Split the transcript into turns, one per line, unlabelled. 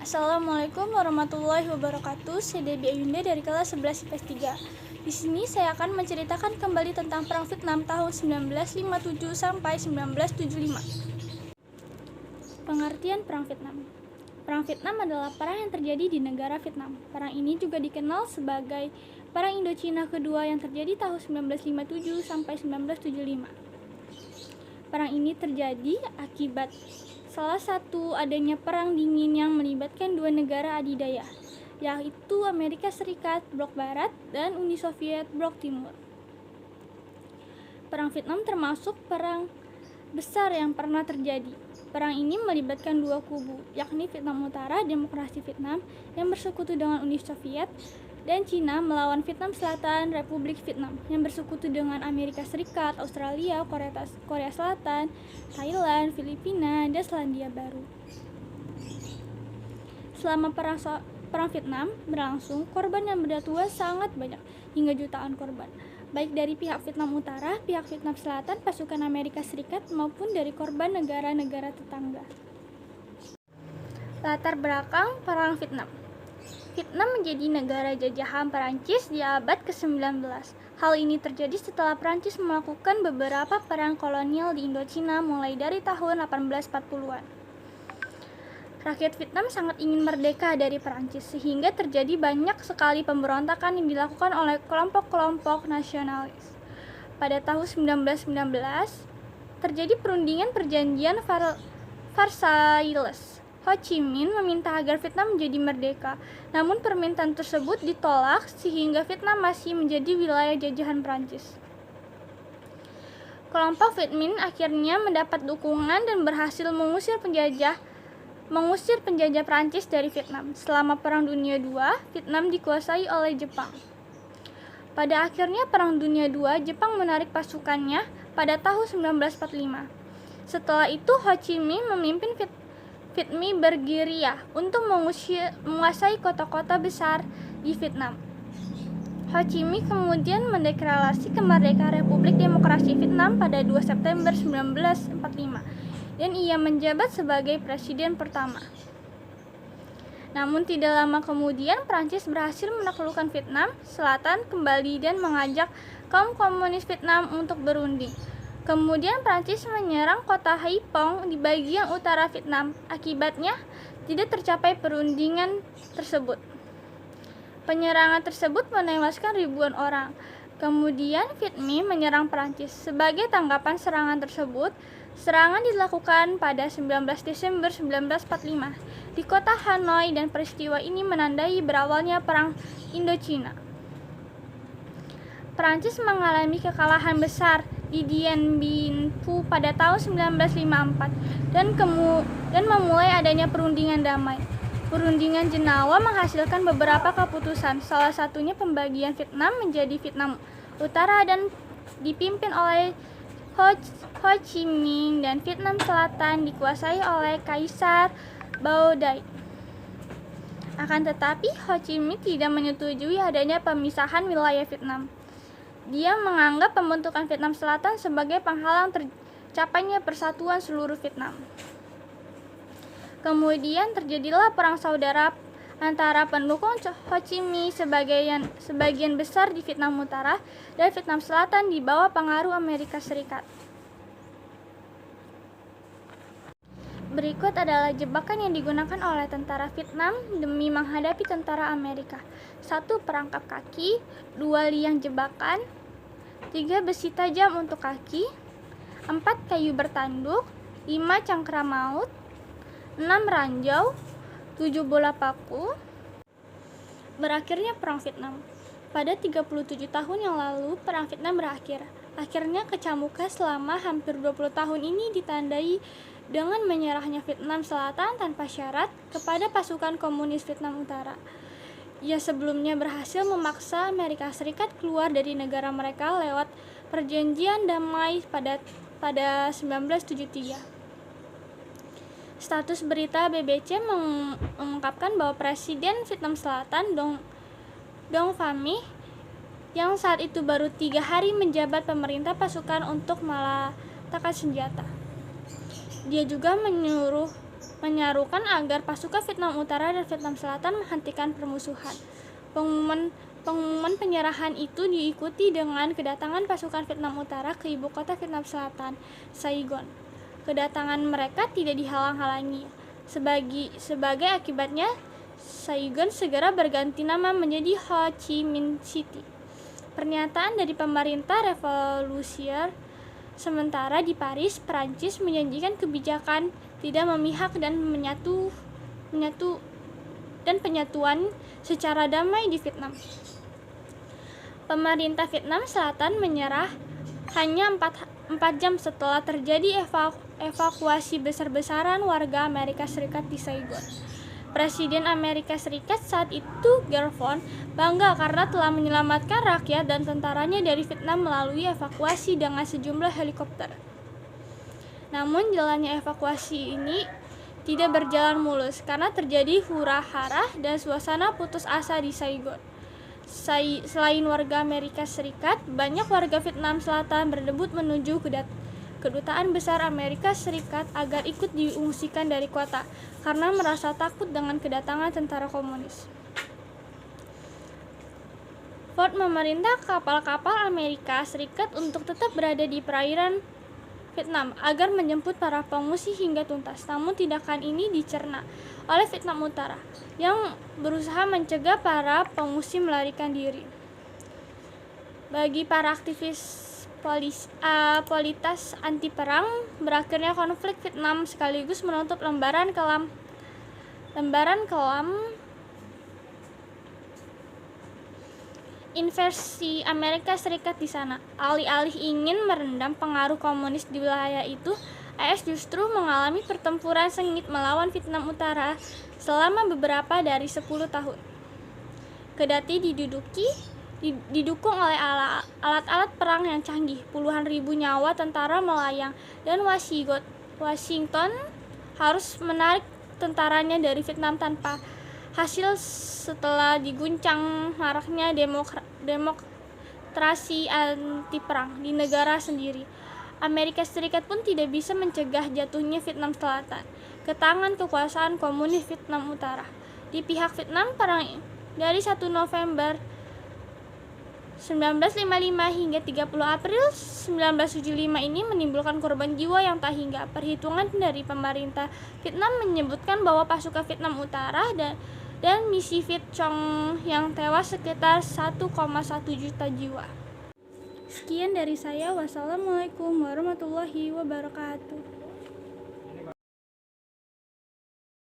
Assalamualaikum warahmatullahi wabarakatuh. Saya Debbie Ayunda dari kelas 11 IPS 3. Di sini saya akan menceritakan kembali tentang Perang Vietnam tahun 1957 sampai 1975. Pengertian Perang Vietnam. Perang Vietnam adalah perang yang terjadi di negara Vietnam. Perang ini juga dikenal sebagai Perang Indochina kedua yang terjadi tahun 1957 sampai 1975. Perang ini terjadi akibat salah satu adanya perang dingin yang melibatkan dua negara adidaya, yaitu Amerika Serikat blok Barat dan Uni Soviet blok Timur. Perang Vietnam termasuk perang besar yang pernah terjadi. Perang ini melibatkan dua kubu, yakni Vietnam Utara, Demokrasi Vietnam yang bersekutu dengan Uni Soviet, dan Cina melawan Vietnam Selatan, Republik Vietnam yang bersekutu dengan Amerika Serikat, Australia, Korea Selatan, Thailand, Filipina, dan Selandia Baru. Selama perang Vietnam berlangsung, korban yang berjatuhan sangat banyak, hingga jutaan korban, baik dari pihak Vietnam Utara, pihak Vietnam Selatan, pasukan Amerika Serikat, maupun dari korban negara-negara tetangga. Latar belakang Perang Vietnam. Vietnam menjadi negara jajahan Perancis di abad ke-19. Hal ini terjadi setelah Perancis melakukan beberapa perang kolonial di Indochina mulai dari tahun 1840-an. Rakyat Vietnam sangat ingin merdeka dari Perancis, sehingga terjadi banyak sekali pemberontakan yang dilakukan oleh kelompok-kelompok nasionalis. Pada tahun 1919, terjadi perundingan perjanjian Versailles. Ho Chi Minh meminta agar Vietnam menjadi merdeka, namun permintaan tersebut ditolak sehingga Vietnam masih menjadi wilayah jajahan Prancis. Kelompok Viet Minh akhirnya mendapat dukungan dan berhasil mengusir penjajah Prancis dari Vietnam. Selama Perang Dunia II, Vietnam dikuasai oleh Jepang. Pada akhirnya Perang Dunia II, Jepang menarik pasukannya pada tahun 1945. Setelah itu Ho Chi Minh memimpin Viet Minh bergerilya untuk menguasai kota-kota besar di Vietnam. Ho Chi Minh kemudian mendeklarasi kemerdekaan Republik Demokrasi Vietnam pada 2 September 1945 dan ia menjabat sebagai presiden pertama. Namun tidak lama kemudian Prancis berhasil menaklukkan Vietnam Selatan kembali dan mengajak kaum komunis Vietnam untuk berunding. Kemudian Prancis menyerang kota Haiphong di bagian utara Vietnam. Akibatnya, tidak tercapai perundingan tersebut. Penyerangan tersebut menewaskan ribuan orang. Kemudian Viet Minh menyerang Prancis. Sebagai tanggapan serangan tersebut, serangan dilakukan pada 19 Desember 1945 di kota Hanoi dan peristiwa ini menandai berawalnya Perang Indochina. Prancis mengalami kekalahan besar di Dien Bien Phu pada tahun 1954 dan memulai adanya perundingan damai. Perundingan Jenawa menghasilkan beberapa keputusan, salah satunya pembagian Vietnam menjadi Vietnam Utara dan dipimpin oleh Ho Chi Minh dan Vietnam Selatan dikuasai oleh Kaisar Bao Dai. Akan tetapi Ho Chi Minh tidak menyetujui adanya pemisahan wilayah Vietnam. Dia menganggap pembentukan Vietnam Selatan sebagai penghalang tercapainya persatuan seluruh Vietnam. Kemudian terjadilah perang saudara antara pendukung Ho Chi Minh sebagian besar di Vietnam Utara dan Vietnam Selatan di bawah pengaruh Amerika Serikat. Berikut adalah jebakan yang digunakan oleh tentara Vietnam demi menghadapi tentara Amerika. 1. Perangkap kaki. 2. Liang jebakan. 3. Besi tajam untuk kaki. 4. Kayu bertanduk. 5. Cangkra maut. 6. Ranjau. 7. Bola paku. Berakhirnya Perang Vietnam. Pada 37 tahun yang lalu, Perang Vietnam berakhir. Akhirnya kecamukan selama hampir 20 tahun ini ditandai dengan menyerahnya Vietnam Selatan tanpa syarat kepada pasukan komunis Vietnam Utara. Ia sebelumnya berhasil memaksa Amerika Serikat keluar dari negara mereka lewat perjanjian damai pada 1973. Status berita BBC mengungkapkan bahwa Presiden Vietnam Selatan Dong Pham Minh yang saat itu baru 3 hari menjabat pemerintah pasukan untuk meletakkan senjata. Dia juga menyuruh menyerukan agar pasukan Vietnam Utara dan Vietnam Selatan menghentikan permusuhan. Pengumuman penyerahan itu diikuti dengan kedatangan pasukan Vietnam Utara ke ibu kota Vietnam Selatan, Saigon. Kedatangan mereka tidak dihalang-halangi. Sebagai akibatnya, Saigon segera berganti nama menjadi Ho Chi Minh City. Pernyataan dari pemerintah revolusioner sementara di Paris, Prancis menjanjikan kebijakan tidak memihak dan penyatuan secara damai di Vietnam. Pemerintah Vietnam Selatan menyerah hanya 4 jam setelah terjadi evakuasi besar-besaran warga Amerika Serikat di Saigon. Presiden Amerika Serikat saat itu, Garfon, bangga karena telah menyelamatkan rakyat dan tentaranya dari Vietnam melalui evakuasi dengan sejumlah helikopter. Namun jalannya evakuasi ini tidak berjalan mulus karena terjadi hura-hara dan suasana putus asa di Saigon. Selain warga Amerika Serikat, banyak warga Vietnam Selatan berdebut menuju kedutaan besar Amerika Serikat agar ikut diungsikan dari kota karena merasa takut dengan kedatangan tentara komunis. Ford memerintah kapal-kapal Amerika Serikat untuk tetap berada di perairan Vietnam agar menjemput para pengungsi hingga tuntas. Namun tindakan ini dicerna oleh Vietnam Utara yang berusaha mencegah para pengungsi melarikan diri. Bagi para aktivis politas anti perang, berakhirnya konflik Vietnam sekaligus menutup lembaran kelam invasi Amerika Serikat di sana. Alih-alih ingin merendam pengaruh komunis di wilayah itu, AS justru mengalami pertempuran sengit melawan Vietnam Utara selama beberapa dari 10 tahun. Kedati didukung oleh alat-alat perang yang canggih, puluhan ribu nyawa tentara melayang, dan Washington harus menarik tentaranya dari Vietnam tanpa hasil setelah diguncang maraknya demonstrasi anti perang di negara sendiri. Amerika Serikat pun tidak bisa mencegah jatuhnya Vietnam Selatan ke tangan kekuasaan komunis Vietnam Utara. Di pihak Vietnam, perang dari 1 November 1955 hingga 30 April 1975 ini menimbulkan korban jiwa yang tak hingga. Perhitungan dari pemerintah Vietnam menyebutkan bahwa pasukan Vietnam Utara dan misi Viet Cong yang tewas sekitar 1,1 juta jiwa. Sekian dari saya. Wassalamualaikum warahmatullahi wabarakatuh.